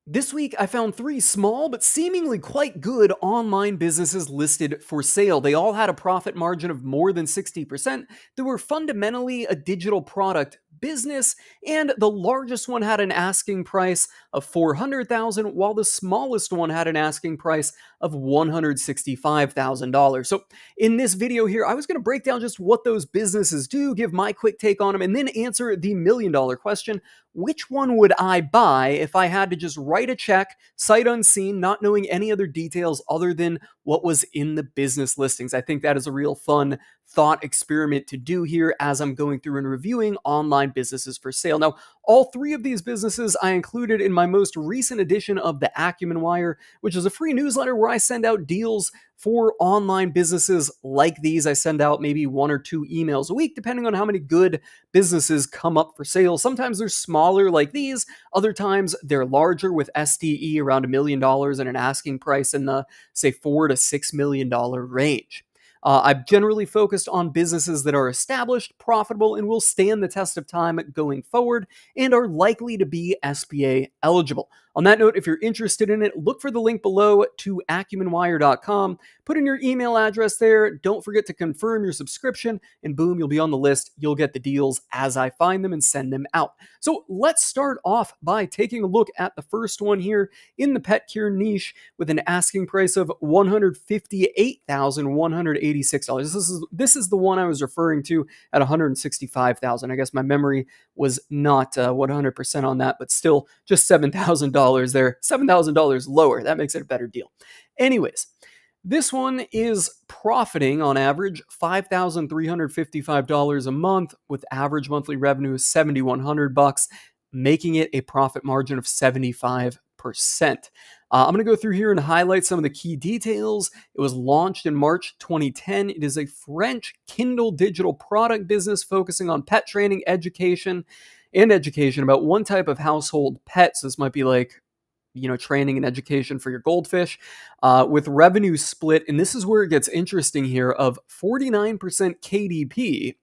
This week, I found three small but seemingly quite good online businesses listed for sale. They all had a profit margin of more than 60%. They were fundamentally a digital product business, and the largest one had an asking price of $400,000, while the smallest one had an asking price of $165,000. So, in this video here, I was going to break down just what those businesses do, give my quick take on them, and then answer the $1,000,000 question: which one would I buy if I had to just write a check, sight unseen, not knowing any other details other than what was in the business listings? I think that is a real fun thought experiment to do here as I'm going through and reviewing online businesses for sale. Now, all three of these businesses I included in my most recent edition of the Acumen Wire, which is a free newsletter where I send out deals for online businesses like these. I send out maybe one or two emails a week, depending on how many good businesses come up for sale. Sometimes they're smaller like these, other times they're larger with SDE around $1,000,000 and an asking price in the, say, $4 to $6 million range. I've generally focused on businesses that are established, profitable, and will stand the test of time going forward and are likely to be SBA eligible. On that note, if you're interested in it, look for the link below to acumenwire.com. Put in your email address there. Don't forget to confirm your subscription, and boom, you'll be on the list. You'll get the deals as I find them and send them out. So let's start off by taking a look at the first one here in the pet care niche with an asking price of $158,186. This is the one I was referring to at $165,000. I guess my memory was not 100% on that, but still just $7,000 there, $7,000 lower. That makes it a better deal. Anyways, this one is profiting on average $5,355 a month with average monthly revenue of $7,100, making it a profit margin of 75%. I'm going to go through here and highlight some of the key details. It was launched in March 2010. It is a French Kindle digital product business focusing on pet training, education about one type of household pets. This might be like, training and education for your goldfish, with revenue split. And this is where it gets interesting here, of 49% KDP,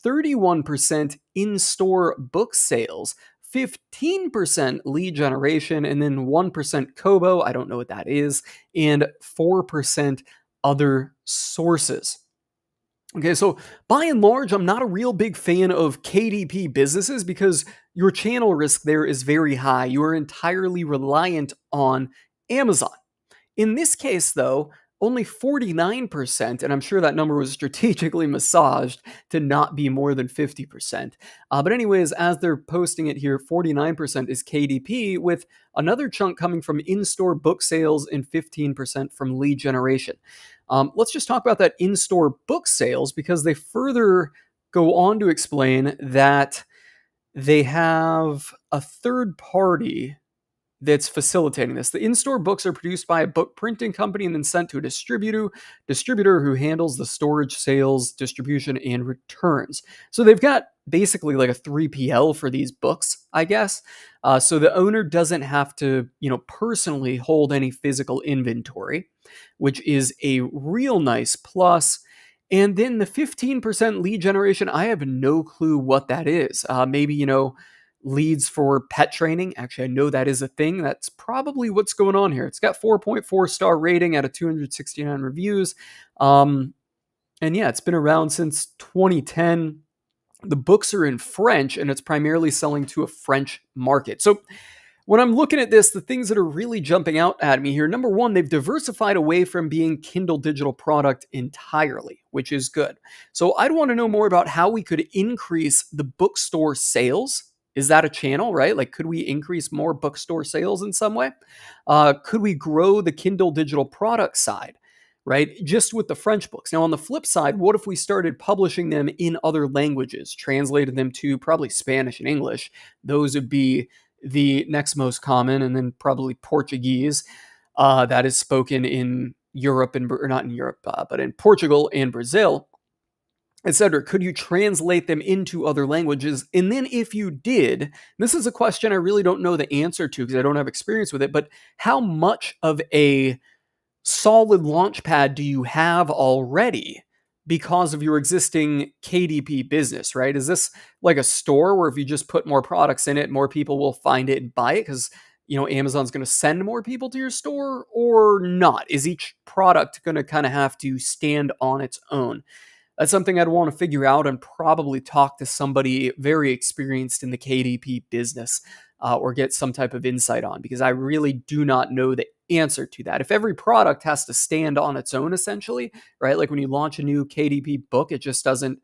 31% in-store book sales, 15% lead generation, and then 1% Kobo, I don't know what that is, and 4% other sources. Okay, so by and large, I'm not a real big fan of KDP businesses because your channel risk there is very high. You are entirely reliant on Amazon. In this case, though, only 49%, and I'm sure that number was strategically massaged to not be more than 50%. But anyways, as they're posting it here, 49% is KDP, with another chunk coming from in-store book sales and 15% from lead generation. Let's just talk about that in-store book sales, because they further go on to explain that they have a third party that's facilitating this. The in-store books are produced by a book printing company and then sent to a distributor who handles the storage, sales, distribution, and returns. So they've got basically like a 3PL for these books, I guess. So the owner doesn't have to, personally hold any physical inventory, which is a real nice plus. And then the 15% lead generation, I have no clue what that is. Maybe, leads for pet training. Actually, I know that is a thing. That's probably what's going on here. It's got 4.4 star rating out of 269 reviews. And yeah, it's been around since 2010. The books are in French, and it's primarily selling to a French market. So when I'm looking at this, the things that are really jumping out at me here: number one, they've diversified away from being Kindle digital product entirely, which is good. So I'd want to know more about how we could increase the bookstore sales. Is that a channel, right? Like, could we increase more bookstore sales in some way? Could we grow the Kindle digital product side, right? Just with the French books. Now, on the flip side, what if we started publishing them in other languages, translated them to probably Spanish and English? Those would be the next most common, and then probably Portuguese, that is spoken in Europe, or not in Europe, but in Portugal and Brazil, etc. Could you translate them into other languages? And then if you did, this is a question I really don't know the answer to because I don't have experience with it, but how much of a solid launch pad do you have already because of your existing KDP business, right? Is this like a store where if you just put more products in it, more people will find it and buy it? Because Amazon's going to send more people to your store or not? Is each product going to kind of have to stand on its own? That's something I'd want to figure out and probably talk to somebody very experienced in the KDP business or get some type of insight on, because I really do not know the answer to that. If every product has to stand on its own, essentially, right? Like when you launch a new KDP book, it just doesn't,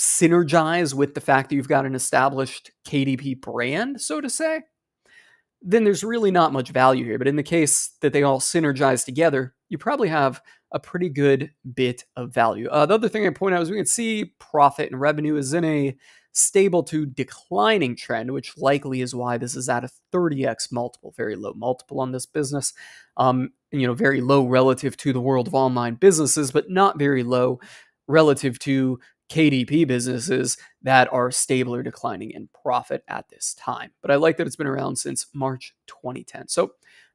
synergize with the fact that you've got an established KDP brand, so to say, then there's really not much value here. But in the case that they all synergize together, you probably have a pretty good bit of value. The other thing I point out is we can see profit and revenue is in a stable to declining trend, which likely is why this is at a 30x multiple, very low multiple on this business. Very low relative to the world of online businesses, but not very low relative to KDP businesses that are stable or declining in profit at this time. But I like that it's been around since March 2010. So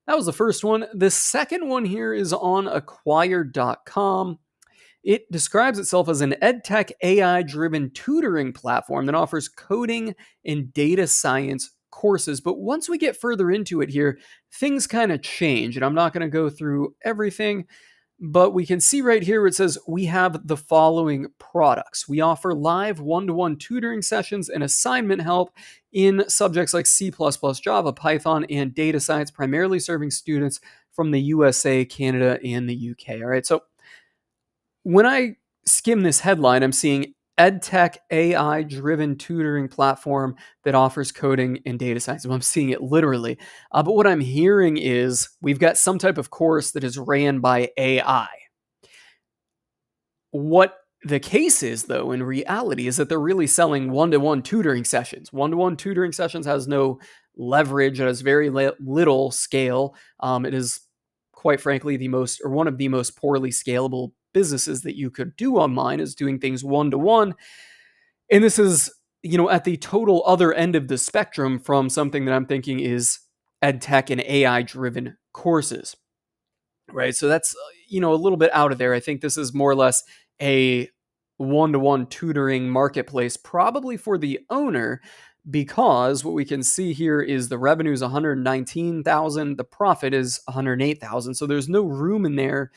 that was the first one. The second one here is on acquired.com. It describes itself as an edtech AI-driven tutoring platform that offers coding and data science courses. But once we get further into it here, things kind of change. And I'm not going to go through everything, but we can see right here where it says we have the following products. We offer live one-to-one tutoring sessions and assignment help in subjects like C++, Java, Python, and data science, primarily serving students from the USA, Canada, and the UK. All right, so when I skim this headline, I'm seeing EdTech AI-driven tutoring platform that offers coding and data science. I'm seeing it literally. But what I'm hearing is we've got some type of course that is ran by AI. What the case is, though, in reality, is that they're really selling one-to-one tutoring sessions. One-to-one tutoring sessions has no leverage. It has very little scale. It is, quite frankly, one of the most poorly scalable businesses that you could do online is doing things one-to-one. And this is, at the total other end of the spectrum from something that I'm thinking is EdTech and AI-driven courses, right? So that's, a little bit out of there. I think this is more or less a one-to-one tutoring marketplace, probably for the owner, because what we can see here is the revenue is $119,000, the profit is $108,000. So there's no room in there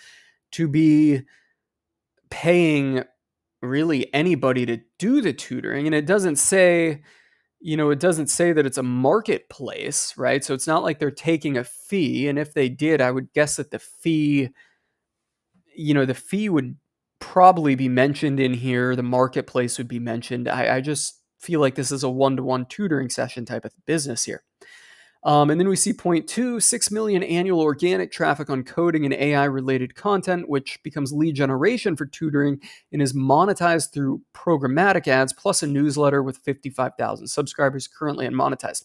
to be paying really anybody to do the tutoring. And it doesn't say, that it's a marketplace, right? So it's not like they're taking a fee. And if they did, I would guess that the fee would probably be mentioned in here. The marketplace would be mentioned. I just feel like this is a one-to-one tutoring session type of business here. And then we see point 2, 6 million annual organic traffic on coding and AI-related content, which becomes lead generation for tutoring and is monetized through programmatic ads, plus a newsletter with 55,000 subscribers currently unmonetized.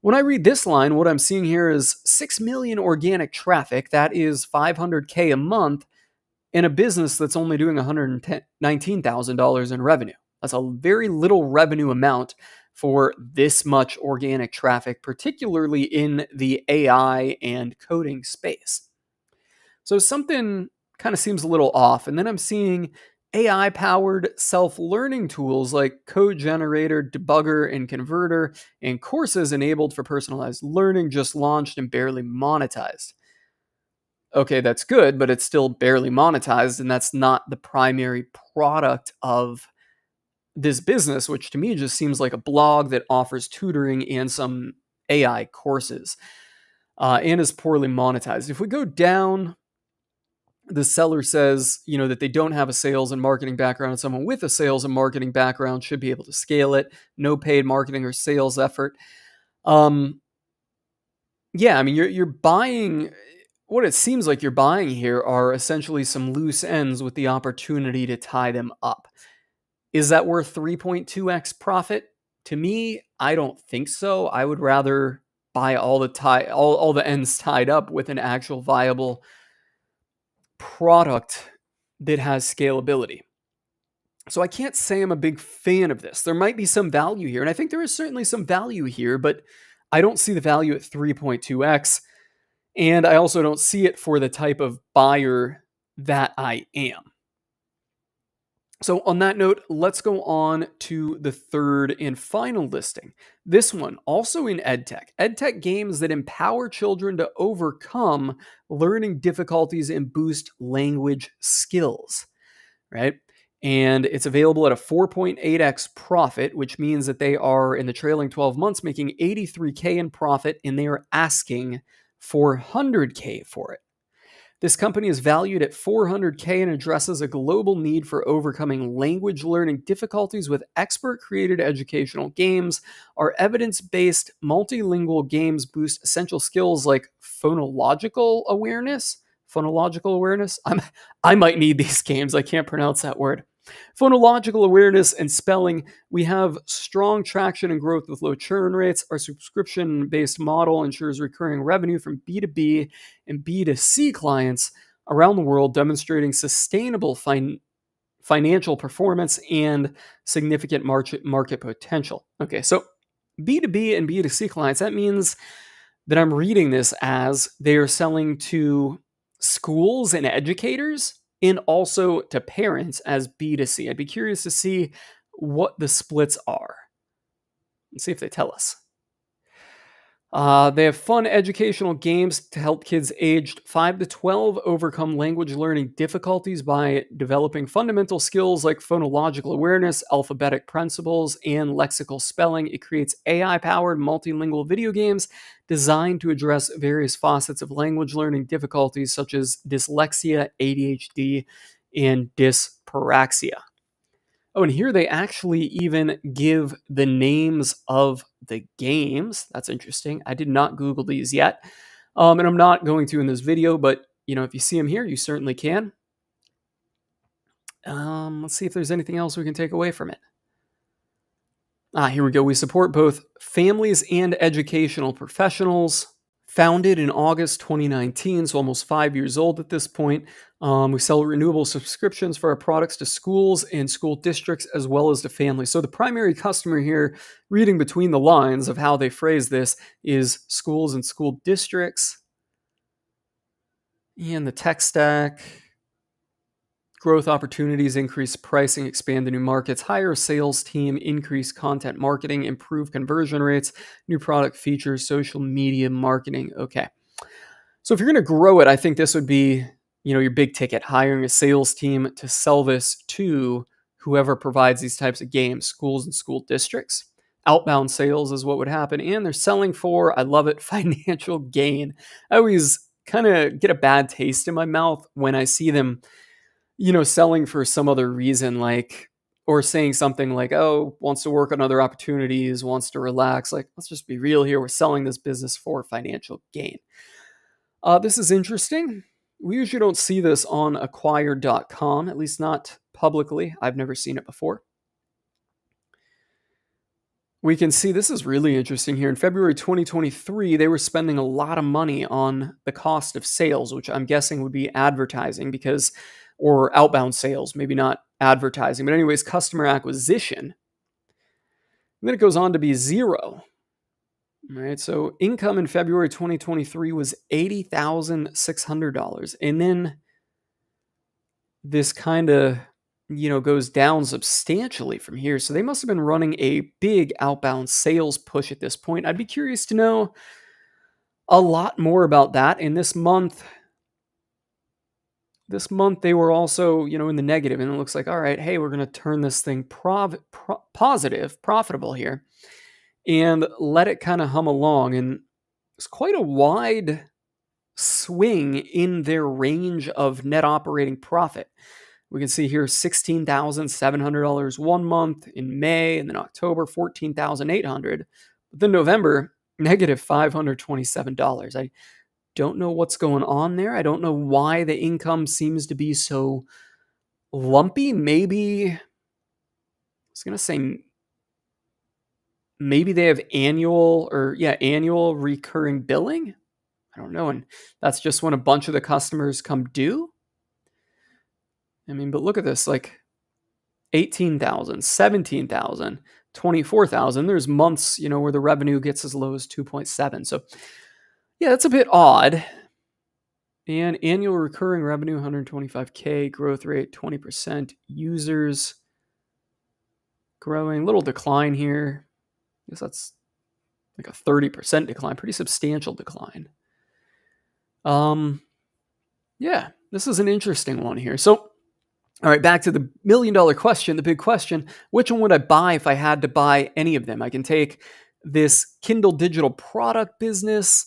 When I read this line, what I'm seeing here is 6 million organic traffic. That is $500K a month in a business that's only doing $119,000 in revenue. That's a very little revenue amount for this much organic traffic, particularly in the AI and coding space. So something kind of seems a little off. And then I'm seeing AI-powered self-learning tools like Code Generator, Debugger, and Converter, and courses enabled for personalized learning just launched and barely monetized. Okay, that's good, but it's still barely monetized, and that's not the primary product of this business, which to me just seems like a blog that offers tutoring and some AI courses and is poorly monetized. If we go down, the seller says, that they don't have a sales and marketing background, and someone with a sales and marketing background should be able to scale it. No paid marketing or sales effort. You're buying. What it seems like you're buying here are essentially some loose ends with the opportunity to tie them up. Is that worth 3.2x profit? To me, I don't think so. I would rather buy all the ends tied up with an actual viable product that has scalability. So I can't say I'm a big fan of this. There might be some value here, and I think there is certainly some value here, but I don't see the value at 3.2x, and I also don't see it for the type of buyer that I am. So on that note, let's go on to the third and final listing. This one also in EdTech. EdTech games that empower children to overcome learning difficulties and boost language skills, right? And it's available at a 4.8x profit, which means that they are in the trailing 12 months making 83K in profit, and they are asking 400K for it. This company is valued at 400K and addresses a global need for overcoming language learning difficulties with expert-created educational games. Our evidence-based multilingual games boost essential skills like phonological awareness. Phonological awareness? I might need these games. I can't pronounce that word. Phonological awareness and spelling. We have strong traction and growth with low churn rates. Our subscription-based model ensures recurring revenue from B2B and B2C clients around the world, demonstrating sustainable financial performance and significant market potential. Okay, so B2B and B2C clients, that means that I'm reading this as they are selling to schools and educators and also to parents as B2C. I'd be curious to see what the splits are. Let's see if they tell us. They have fun educational games to help kids aged 5 to 12 overcome language learning difficulties by developing fundamental skills like phonological awareness, alphabetic principles, and lexical spelling. It creates AI-powered multilingual video games designed to address various facets of language learning difficulties such as dyslexia, ADHD, and dyspraxia. Oh, and here they actually even give the names of the games. That's interesting. I did not Google these yet. And I'm not going to in this video, but if you see them here, you certainly can. Let's see if there's anything else we can take away from it. Here we go. We support both families and educational professionals. Founded in August 2019, so almost 5 years old at this point. We sell renewable subscriptions for our products to schools and school districts as well as to families. So the primary customer here, reading between the lines of how they phrase this, is schools and school districts. And the tech stack, growth opportunities, increase pricing, expand to new markets, hire a sales team, increase content marketing, improve conversion rates, new product features, social media marketing. Okay. So if you're going to grow it, I think this would be, your big ticket, hiring a sales team to sell this to whoever provides these types of games, schools and school districts. Outbound sales is what would happen. And they're selling for, I love it, financial gain. I always kind of get a bad taste in my mouth when I see them selling for some other reason, or saying something like, oh, wants to work on other opportunities, wants to relax. Like, let's just be real here. We're selling this business for financial gain. This is interesting. We usually don't see this on acquired.com, at least not publicly. I've never seen it before. We can see this is really interesting here. In February 2023, they were spending a lot of money on the cost of sales, which I'm guessing would be advertising or outbound sales, maybe not advertising. But anyways, customer acquisition. And then it goes on to be zero. All right, so income in February 2023 was $80,600. And then this kind of, goes down substantially from here. So they must have been running a big outbound sales push at this point. I'd be curious to know a lot more about that. And this month they were also, in the negative, and it looks like, all right, hey, we're going to turn this thing positive, profitable here, and let it kind of hum along. And it's quite a wide swing in their range of net operating profit. We can see here $16,700 one month in May, and then October $14,800. But then November, negative $527. I don't know what's going on there. I don't know why the income seems to be so lumpy. Maybe, I was going to say, maybe they have annual recurring billing. I don't know. And that's just when a bunch of the customers come due. I mean, but look at this, like 18,000, 17,000, 24,000. There's months, where the revenue gets as low as 2.7. So yeah, that's a bit odd. And annual recurring revenue, 125K, growth rate, 20%. Users growing, little decline here. I guess that's like a 30% decline, pretty substantial decline. Yeah, this is an interesting one here. So, all right, back to the $1 million question, the big question. Which one would I buy if I had to buy any of them? I can take this Kindle digital product business.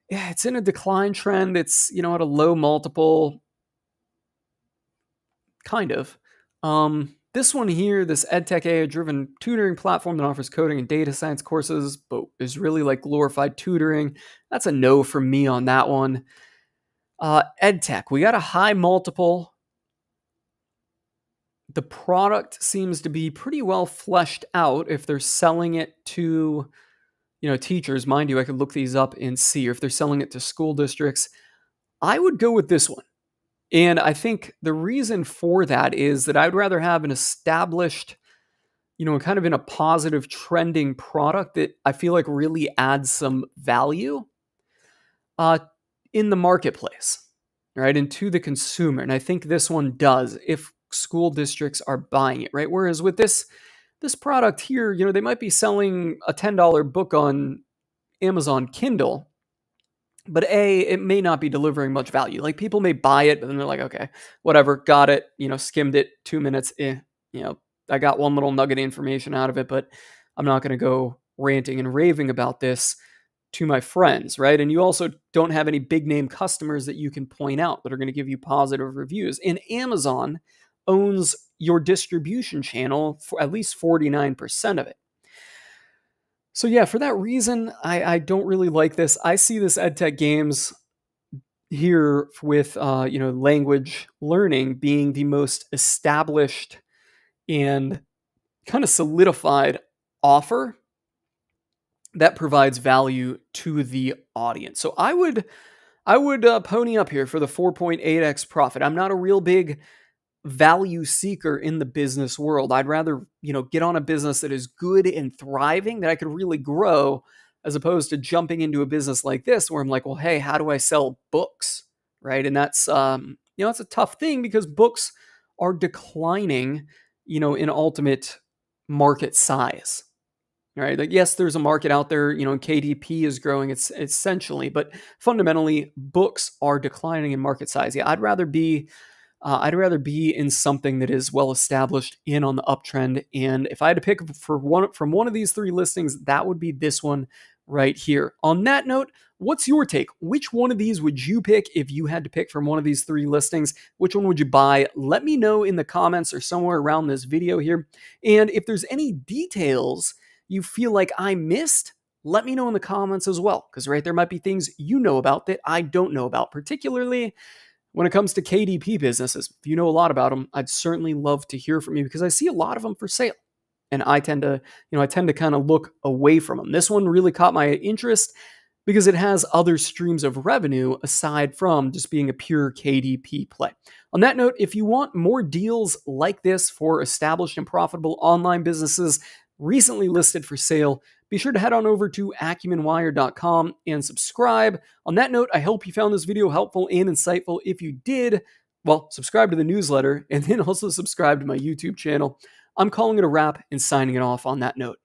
Yeah, it's in a decline trend. It's, at a low multiple, kind of. This one here, this EdTech AI-driven tutoring platform that offers coding and data science courses, but is really like glorified tutoring. That's a no from me on that one. EdTech, we got a high multiple. The product seems to be pretty well fleshed out if they're selling it to, teachers. Mind you, I could look these up and see if they're selling it to school districts. I would go with this one. And I think the reason for that is that I'd rather have an established, kind of in a positive trending product that I feel like really adds some value in the marketplace, right? And to the consumer. And I think this one does if school districts are buying it, right? Whereas with this product here, they might be selling a $10 book on Amazon Kindle, but it may not be delivering much value. Like people may buy it, but then they're like, okay, whatever, got it, skimmed it, 2 minutes, I got one little nugget of information out of it, but I'm not going to go ranting and raving about this to my friends, right? And you also don't have any big name customers that you can point out that are going to give you positive reviews. And Amazon owns your distribution channel for at least 49% of it. So yeah, for that reason, I don't really like this. I see this EdTech games here with language learning being the most established and kind of solidified offer that provides value to the audience. So I would pony up here for the 4.8x profit. I'm not a real big value seeker in the business world. I'd rather, get on a business that is good and thriving that I could really grow as opposed to jumping into a business like this where I'm like, well, hey, how do I sell books? Right. And that's, it's a tough thing because books are declining, in ultimate market size. Right. Like, yes, there's a market out there, and KDP is growing. It's essentially, but fundamentally books are declining in market size. Yeah. I'd rather be in something that is well established and on the uptrend. And if I had to pick from one of these three listings, that would be this one right here. On that note, what's your take? Which one of these would you pick if you had to pick from one of these three listings? Which one would you buy? Let me know in the comments or somewhere around this video here. And if there's any details you feel like I missed, let me know in the comments as well. Because right there might be things you know about that I don't know about, particularly when it comes to KDP businesses. If you know a lot about them, I'd certainly love to hear from you because I see a lot of them for sale. And I tend to kind of look away from them. This one really caught my interest because it has other streams of revenue aside from just being a pure KDP play. On that note, if you want more deals like this for established and profitable online businesses recently listed for sale, be sure to head on over to acumenwire.com and subscribe. On that note, I hope you found this video helpful and insightful. If you did, well, subscribe to the newsletter and then also subscribe to my YouTube channel. I'm calling it a wrap and signing it off on that note.